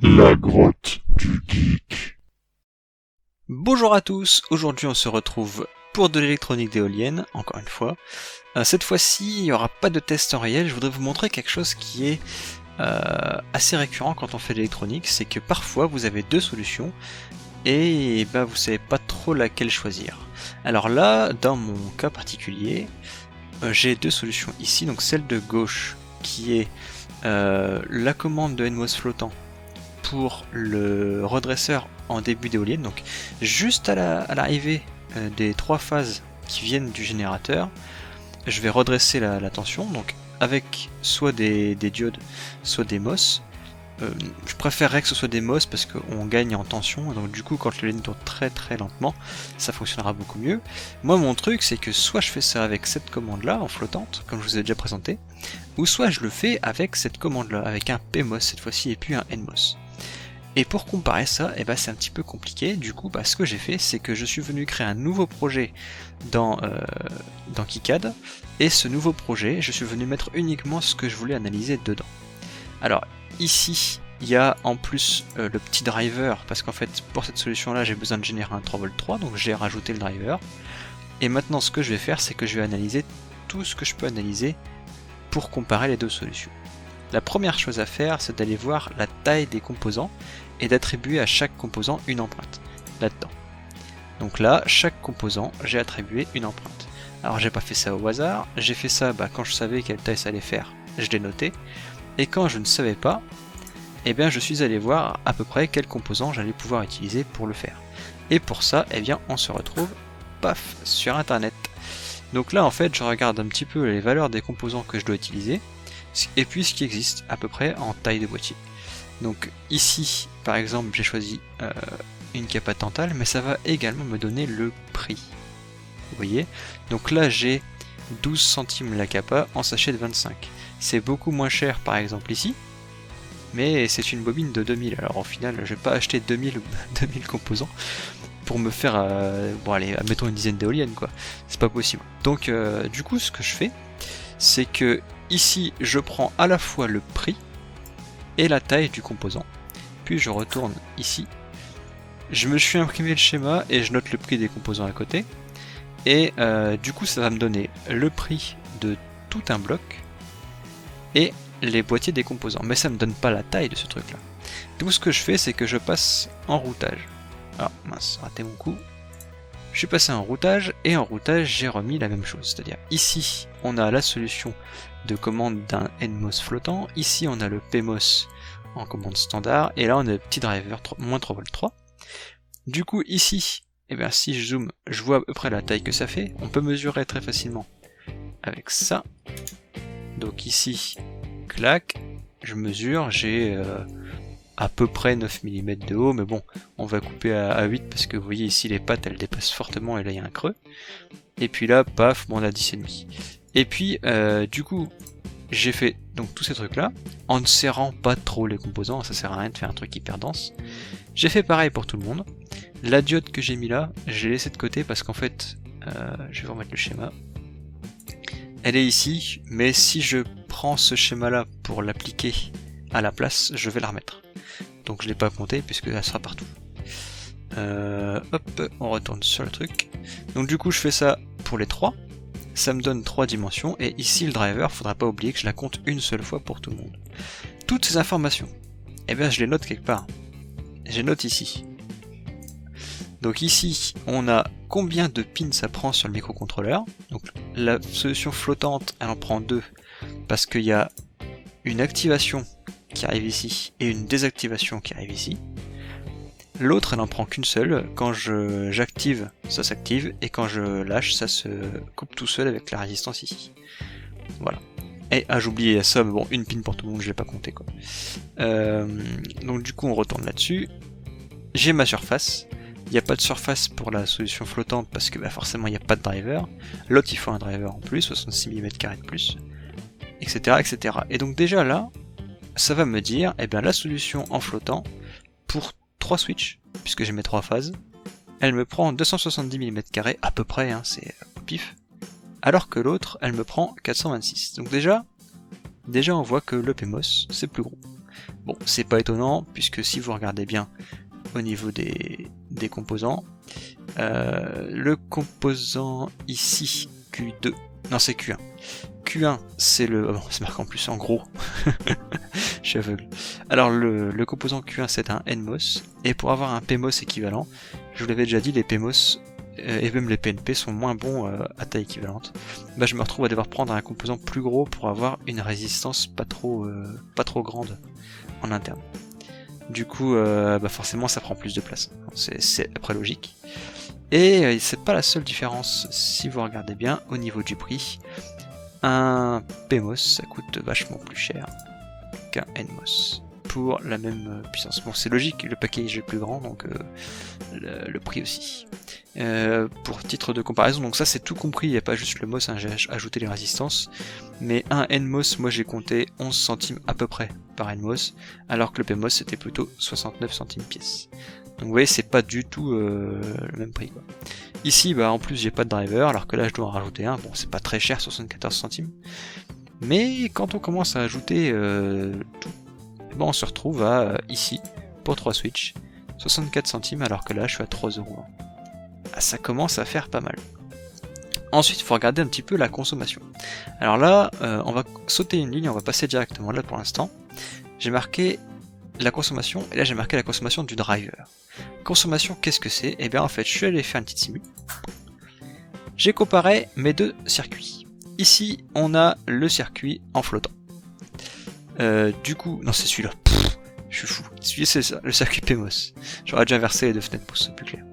La grotte du geek. Bonjour à tous, aujourd'hui on se retrouve pour de l'électronique d'éolienne, encore une fois. Cette fois-ci, il n'y aura pas de test en réel, je voudrais vous montrer quelque chose qui est assez récurrent quand on fait de l'électronique, c'est que parfois vous avez deux solutions et vous savez pas trop laquelle choisir. Alors là, dans mon cas particulier, j'ai deux solutions ici, donc celle de gauche qui est la commande de NMOS flottant pour le redresseur en début d'éolienne, donc juste à l'arrivée des trois phases qui viennent du générateur, je vais redresser la tension, donc avec soit des diodes, soit des MOS. Je préférerais que ce soit des MOS parce qu'on gagne en tension, donc du coup quand l'éolienne tourne très très lentement, ça fonctionnera beaucoup mieux. Moi mon truc c'est que soit je fais ça avec cette commande là en flottante, comme je vous ai déjà présenté, ou soit je le fais avec cette commande là, avec un PMOS cette fois-ci et puis un NMOS. Et pour comparer ça, c'est un petit peu compliqué. Du coup, ce que j'ai fait, c'est que je suis venu créer un nouveau projet dans KiCad. Et ce nouveau projet, je suis venu mettre uniquement ce que je voulais analyser dedans. Alors, ici, il y a en plus le petit driver, parce qu'en fait, pour cette solution-là, j'ai besoin de générer un 3V3, donc j'ai rajouté le driver. Et maintenant, ce que je vais faire, c'est que je vais analyser tout ce que je peux analyser pour comparer les deux solutions. La première chose à faire, c'est d'aller voir la taille des composants et d'attribuer à chaque composant une empreinte là-dedans. Donc là, chaque composant, j'ai attribué une empreinte. Alors j'ai pas fait ça au hasard, j'ai fait ça quand je savais quelle taille ça allait faire, je l'ai noté. Et quand je ne savais pas, je suis allé voir à peu près quel composant j'allais pouvoir utiliser pour le faire. Et pour ça, on se retrouve, paf, sur internet. Donc là en fait, je regarde un petit peu les valeurs des composants que je dois utiliser, et puis ce qui existe à peu près en taille de boîtier. Donc ici, par exemple, j'ai choisi une capa tantale, mais ça va également me donner le prix. Vous voyez? Donc là, j'ai 12 centimes la capa en sachet de 25. C'est beaucoup moins cher, par exemple, ici, mais c'est une bobine de 2000. Alors au final, je vais pas acheter 2000 composants pour me faire, admettons une dizaine d'éoliennes, quoi. C'est pas possible. Donc du coup, ce que je fais, c'est que ici, je prends à la fois le prix et la taille du composant. Puis je retourne ici. Je me suis imprimé le schéma et je note le prix des composants à côté. Et du coup, ça va me donner le prix de tout un bloc et les boîtiers des composants. Mais ça me donne pas la taille de ce truc-là. Donc ce que je fais, c'est que je passe en routage. Ah mince, raté mon coup. Je suis passé en routage, et en routage, j'ai remis la même chose. C'est-à-dire, ici, on a la solution de commande d'un NMOS flottant. Ici, on a le PMOS en commande standard. Et là, on a le petit driver moins 3V3. Du coup, ici, si je zoome, je vois à peu près la taille que ça fait. On peut mesurer très facilement avec ça. Donc ici, clac, je mesure, j'ai à peu près 9 mm de haut, mais bon, on va couper à 8 parce que vous voyez ici les pattes elles dépassent fortement et là il y a un creux. Et puis là, paf, on a 10,5. Et puis du coup, j'ai fait donc tous ces trucs là, en ne serrant pas trop les composants, ça sert à rien de faire un truc hyper dense. J'ai fait pareil pour tout le monde. La diode que j'ai mis là, j'ai laissé de côté parce qu'en fait, je vais vous remettre le schéma. Elle est ici, mais si je prends ce schéma là pour l'appliquer à la place, je vais la remettre. Donc je l'ai pas compté puisque elle sera partout. Hop, on retourne sur le truc. Donc du coup je fais ça pour les 3. Ça me donne 3 dimensions. Et ici le driver, faudra pas oublier que je la compte une seule fois pour tout le monde. Toutes ces informations, je les note quelque part. Je les note ici. Donc ici, on a combien de pins ça prend sur le microcontrôleur. Donc la solution flottante, elle en prend 2. Parce qu'il y a une activation qui arrive ici et une désactivation qui arrive ici. L'autre elle en prend qu'une seule, quand j'active ça s'active et quand je lâche ça se coupe tout seul avec la résistance ici. Voilà. Et j'ai oublié ça, mais bon, une pin pour tout le monde, je l'ai pas compté quoi. Donc du coup on retourne là-dessus. J'ai ma surface. Il n'y a pas de surface pour la solution flottante parce que forcément il n'y a pas de driver. L'autre il faut un driver en plus, 66 mm de plus, etc., etc. Et donc déjà là, ça va me dire, la solution en flottant, pour 3 switches, puisque j'ai mes 3 phases, elle me prend 270 mm à peu près, c'est au pif, alors que l'autre, elle me prend 426. Donc déjà on voit que le PMOS, c'est plus gros. Bon, c'est pas étonnant, puisque si vous regardez bien au niveau des composants, le composant ici, Q2, non c'est Q1. Q1, c'est le... Oh bon, c'est marqué en plus en gros. Je suis aveugle. Alors le composant Q1, c'est un NMOS, et pour avoir un PMOS équivalent, je vous l'avais déjà dit, les PMOS et même les PNP sont moins bons à taille équivalente. Bah, je me retrouve à devoir prendre un composant plus gros pour avoir une résistance pas trop grande en interne. Du coup, bah forcément, ça prend plus de place. C'est après logique. Et c'est pas la seule différence, si vous regardez bien, au niveau du prix. Un PMOS, ça coûte vachement plus cher qu'un NMOS pour la même puissance. Bon, c'est logique, le package est plus grand, donc le prix aussi. Pour titre de comparaison, donc ça c'est tout compris, il n'y a pas juste le MOS, hein, j'ai ajouté les résistances, mais un NMOS, moi j'ai compté 11 centimes à peu près par NMOS, alors que le PMOS c'était plutôt 69 centimes pièce. Donc vous voyez, c'est pas du tout le même prix, quoi. Ici, bah en plus j'ai pas de driver, alors que là je dois en rajouter un, bon c'est pas très cher, 74 centimes, mais quand on commence à ajouter tout, bah, on se retrouve à ici, pour 3 switches, 64 centimes, alors que là je suis à 3 euros. Ah, ça commence à faire pas mal. Ensuite, il faut regarder un petit peu la consommation. Alors là, on va sauter une ligne, on va passer directement là pour l'instant. J'ai marqué la consommation, et là j'ai marqué la consommation du driver. Consommation, qu'est-ce que c'est? Et bien en fait, je suis allé faire une petite simu. J'ai comparé mes deux circuits. Ici, on a le circuit en flottant. Du coup, non c'est celui-là. Je suis fou. Celui-là c'est le circuit PMOS. J'aurais déjà inversé les deux fenêtres pour que ce soit plus clair.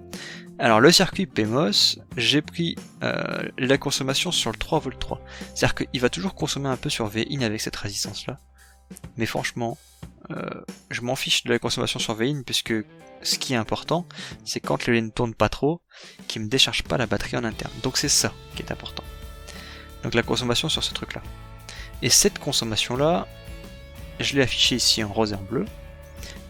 Alors le circuit PMOS, j'ai pris la consommation sur le 3V3. C'est-à-dire qu'il va toujours consommer un peu sur Vin avec cette résistance-là. Mais franchement, je m'en fiche de la consommation sur Vin, puisque ce qui est important, c'est quand le lane ne tourne pas trop, qu'il me décharge pas la batterie en interne. Donc c'est ça qui est important. Donc la consommation sur ce truc-là. Et cette consommation-là, je l'ai affichée ici en rose et en bleu.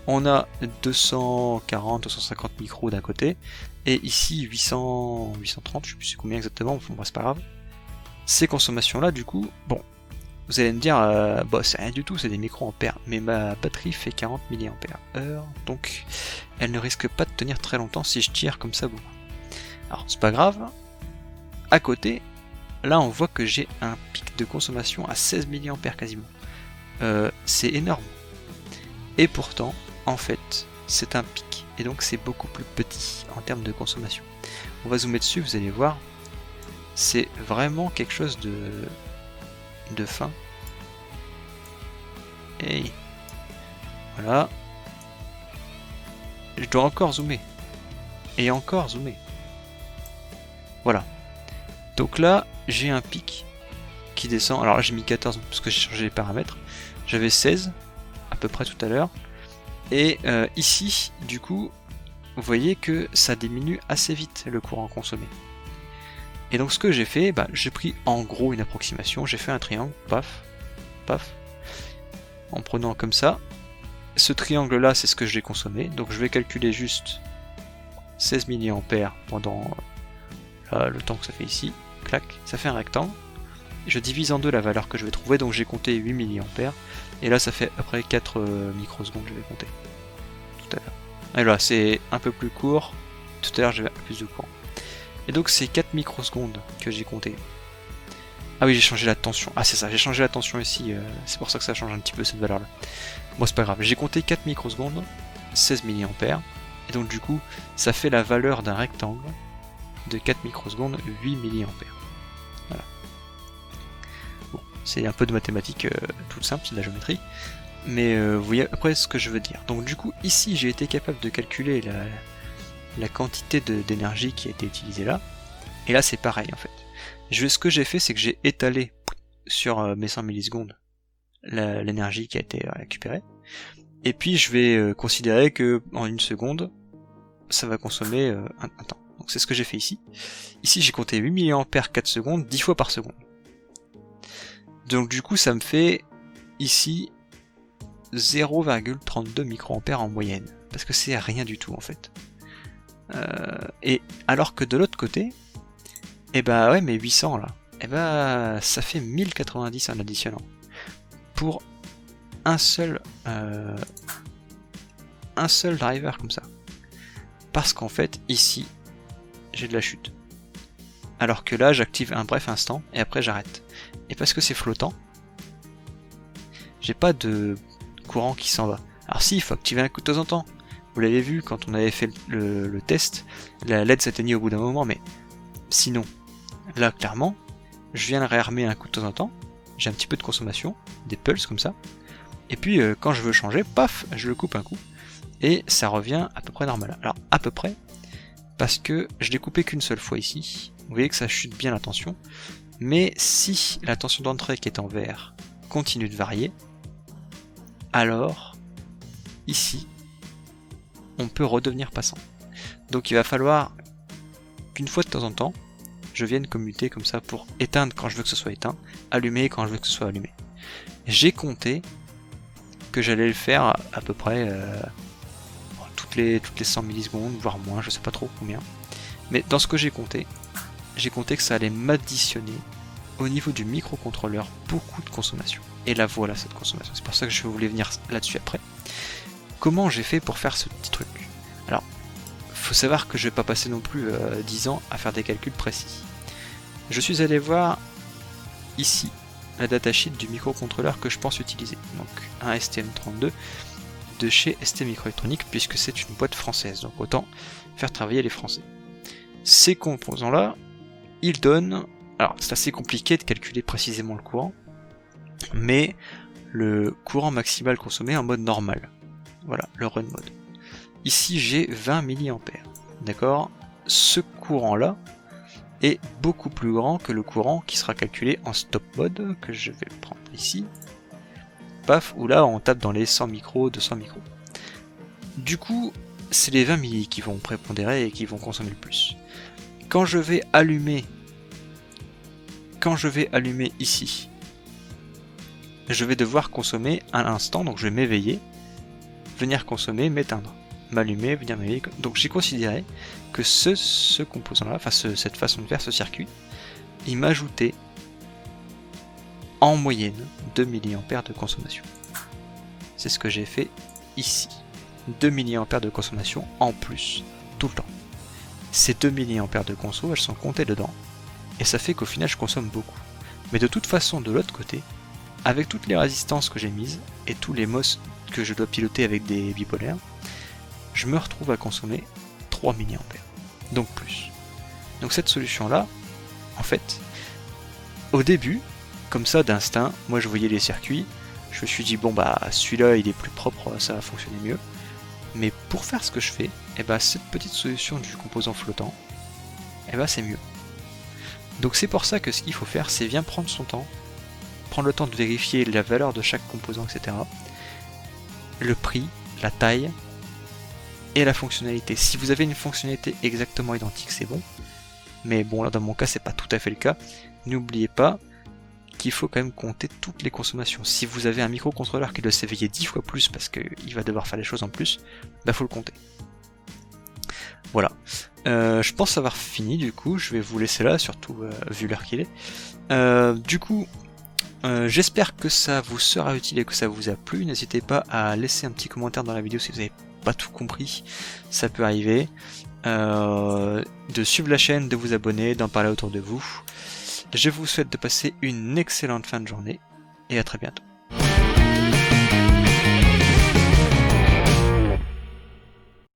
On a 240-250 micros d'un côté, et ici 830, je sais plus combien exactement, enfin, c'est pas grave. Ces consommations-là, du coup, bon, vous allez me dire, bah, c'est rien du tout, c'est des micro-ampères, mais ma batterie fait 40 mAh, donc elle ne risque pas de tenir très longtemps si je tire comme ça beaucoup. Alors, c'est pas grave, à côté, là on voit que j'ai un pic de consommation à 16 mA quasiment. C'est énorme. Et pourtant, en fait, c'est un pic, et donc c'est beaucoup plus petit en termes de consommation. On va zoomer dessus, vous allez voir, c'est vraiment quelque chose de fin. Et voilà. Je dois encore zoomer. Et encore zoomer. Voilà. Donc là, j'ai un pic qui descend. Alors là, j'ai mis 14 parce que j'ai changé les paramètres. J'avais 16 à peu près tout à l'heure. Et ici, du coup, vous voyez que ça diminue assez vite le courant consommé. Et donc ce que j'ai fait, bah, j'ai pris en gros une approximation, j'ai fait un triangle, paf, paf, en prenant comme ça. Ce triangle là, c'est ce que j'ai consommé, donc je vais calculer juste 16 mA pendant là, le temps que ça fait ici, clac, ça fait un rectangle. Je divise en deux la valeur que je vais trouver, donc j'ai compté 8 mA, et là ça fait après 4 microsecondes, je vais compter, tout à l'heure. Et là, c'est un peu plus court, tout à l'heure j'avais plus de courant. Et donc c'est 4 microsecondes que j'ai compté. Ah oui, j'ai changé la tension. Ah c'est ça, j'ai changé la tension ici, c'est pour ça que ça change un petit peu cette valeur là. Bon c'est pas grave, j'ai compté 4 microsecondes, 16 mA, et donc du coup ça fait la valeur d'un rectangle de 4 microsecondes, 8 mA. Voilà. Bon, c'est un peu de mathématiques toute simple, c'est de la géométrie. Mais vous voyez après ce que je veux dire. Donc du coup ici j'ai été capable de calculer la quantité d'énergie qui a été utilisée là, et là c'est pareil en fait. Ce que j'ai fait, c'est que j'ai étalé sur mes 100 millisecondes l'énergie qui a été récupérée, et puis je vais considérer que en une seconde, ça va consommer un temps. Donc c'est ce que j'ai fait ici. Ici j'ai compté 8 mA 4 secondes, 10 fois par seconde. Donc du coup ça me fait ici 0,32 microampères en moyenne, parce que c'est rien du tout en fait. Et alors que de l'autre côté, et bah ouais, mais 800 là, et bah ça fait 1090 en additionnant pour un seul driver comme ça. Parce qu'en fait, ici, j'ai de la chute. Alors que là, j'active un bref instant et après j'arrête. Et parce que c'est flottant, j'ai pas de courant qui s'en va. Alors si, il faut activer un coup de temps en temps. Vous l'avez vu quand on avait fait le test, la LED s'éteignait au bout d'un moment, mais sinon, là clairement, je viens de réarmer un coup de temps en temps, j'ai un petit peu de consommation, des pulses comme ça, et puis quand je veux changer, paf, je le coupe un coup, et ça revient à peu près normal. Alors à peu près, parce que je l'ai coupé qu'une seule fois ici, vous voyez que ça chute bien la tension, mais si la tension d'entrée qui est en vert continue de varier, alors ici on peut redevenir passant. Donc il va falloir qu'une fois de temps en temps je vienne commuter comme ça pour éteindre quand je veux que ce soit éteint, allumer quand je veux que ce soit allumé. J'ai compté que j'allais le faire à peu près toutes les 100 millisecondes, voire moins, je sais pas trop combien. Mais dans ce que j'ai compté que ça allait m'additionner au niveau du microcontrôleur beaucoup de consommation. Et là voilà cette consommation, c'est pour ça que je voulais venir là-dessus après. Comment j'ai fait pour faire ce petit truc? Alors, faut savoir que je vais pas passer non plus 10 ans à faire des calculs précis. Je suis allé voir ici la datasheet du microcontrôleur que je pense utiliser, donc un STM32 de chez ST Microélectronique, puisque c'est une boîte française, donc autant faire travailler les Français. Ces composants-là, ils donnent... Alors, c'est assez compliqué de calculer précisément le courant, mais le courant maximal consommé en mode normal. Voilà, le run mode. Ici, j'ai 20 mA. D'accord? Ce courant-là est beaucoup plus grand que le courant qui sera calculé en stop mode, que je vais prendre ici. Paf, où là, on tape dans les 100 micros, 200 micros. Du coup, c'est les 20 milli qui vont prépondérer et qui vont consommer le plus. Quand je vais allumer ici, je vais devoir consommer à l'instant, donc je vais m'éveiller, venir consommer, m'éteindre, m'allumer, venir m'éveiller. Donc j'ai considéré que ce composant-là, enfin cette façon de faire ce circuit, il m'ajoutait en moyenne 2 mA de consommation. C'est ce que j'ai fait ici. 2 mA de consommation en plus, tout le temps. Ces 2 mA de conso, elles sont comptées dedans, et ça fait qu'au final je consomme beaucoup. Mais de toute façon, de l'autre côté, avec toutes les résistances que j'ai mises, et tous les MOS que je dois piloter avec des bipolaires, je me retrouve à consommer 3 mA, donc plus. Donc cette solution-là, en fait, au début, comme ça d'instinct, moi je voyais les circuits, je me suis dit bon bah celui-là il est plus propre, ça va fonctionner mieux. Mais pour faire ce que je fais, et bah, cette petite solution du composant flottant, et bah, c'est mieux. Donc c'est pour ça que ce qu'il faut faire, c'est bien prendre son temps, prendre le temps de vérifier la valeur de chaque composant, etc. Le prix, la taille et la fonctionnalité. Si vous avez une fonctionnalité exactement identique, c'est bon. Mais bon, là dans mon cas, c'est pas tout à fait le cas. N'oubliez pas qu'il faut quand même compter toutes les consommations. Si vous avez un microcontrôleur qui doit s'éveiller 10 fois plus parce qu'il va devoir faire des choses en plus, bah faut le compter. Voilà. Je pense avoir fini du coup, je vais vous laisser là, surtout vu l'heure qu'il est. Du coup, j'espère que ça vous sera utile et que ça vous a plu. N'hésitez pas à laisser un petit commentaire dans la vidéo si vous n'avez pas tout compris, ça peut arriver. De suivre la chaîne, de vous abonner, d'en parler autour de vous. Je vous souhaite de passer une excellente fin de journée et à très bientôt.